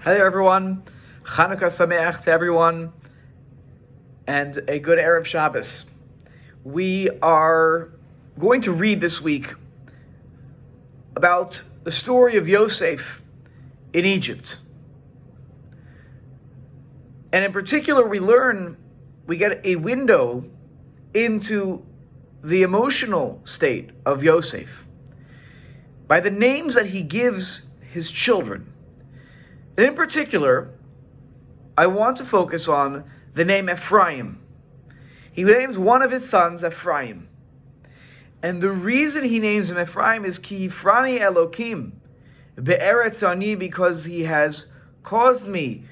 Hi there, everyone. Chanukah Sameach to everyone, and a good Erev Shabbos. We are going to read this week about the story of Yosef in Egypt. And in particular, we get a window into the emotional state of Yosef by the names that he gives his children. And in particular, I want to focus on the name Ephraim. He names one of his sons Ephraim. And the reason he names him Ephraim is Ki Yifrani Elokim Be'eretz Ani, because he has caused me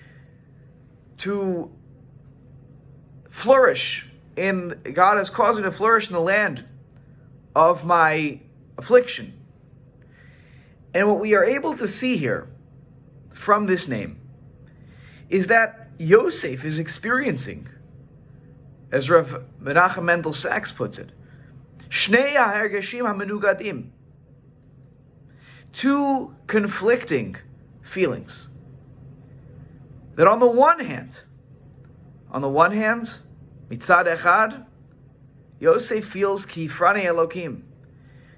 to flourish God has caused me to flourish in the land of my affliction. And what we are able to see here from this name is that Yosef is experiencing, as Rav Menachem Mendel Sachs puts it, Shnei ha'hergeshim ha'menugadim, two conflicting feelings. That on the one hand, mitzad echad, Yosef feels ki yifrani Elokim.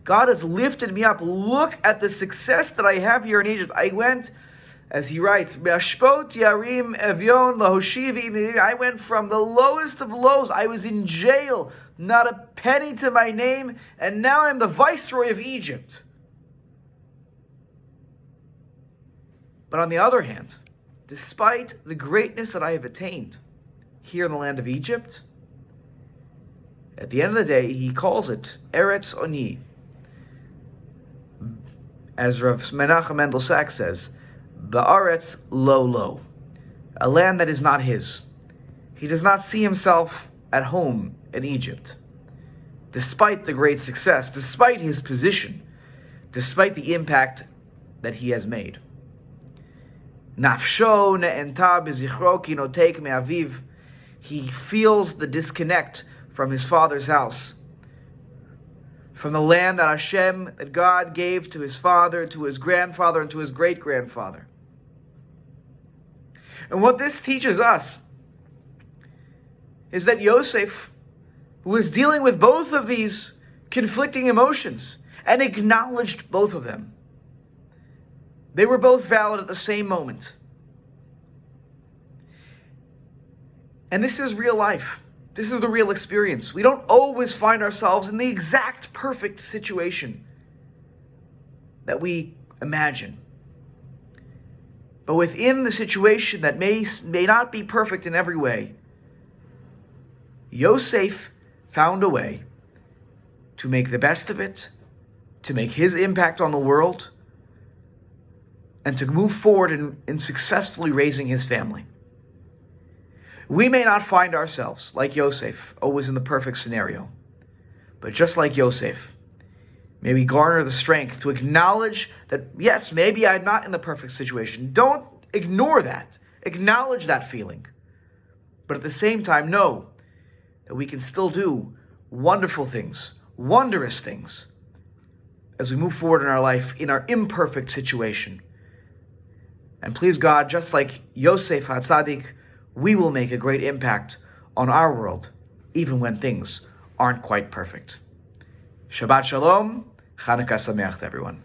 God has lifted me up. Look at the success that I have here in Egypt. I went, as he writes, yarim evyon lahoshivi. I went from the lowest of lows. I was in jail, not a penny to my name, and now I'm the viceroy of Egypt. But on the other hand, despite the greatness that I have attained here in the land of Egypt, at the end of the day, he calls it Eretz Oni. As Rav Menachem Mendel Sachs says, Ba'aretz lo, a land that is not his. He does not see himself at home in Egypt, despite the great success, despite his position, despite the impact that he has made. Nafsho ne'enta b'zichro ki notek me'aviv. He feels the disconnect from his father's house, from the land that God gave to his father, to his grandfather, and to his great-grandfather. And what this teaches us is that Yosef, who was dealing with both of these conflicting emotions and acknowledged both of them, they were both valid at the same moment. And this is real life. This is the real experience. We don't always find ourselves in the exact perfect situation that we imagine. But within the situation that may not be perfect in every way, Yosef found a way to make the best of it, to make his impact on the world, and to move forward in successfully raising his family. We may not find ourselves, like Yosef, always in the perfect scenario. But just like Yosef, may we garner the strength to acknowledge that, yes, maybe I'm not in the perfect situation. Don't ignore that. Acknowledge that feeling. But at the same time, know that we can still do wonderful things, wondrous things, as we move forward in our life, in our imperfect situation. And please God, just like Yosef HaTzadik, we will make a great impact on our world, even when things aren't quite perfect. Shabbat Shalom, Chanukah Sameach to everyone.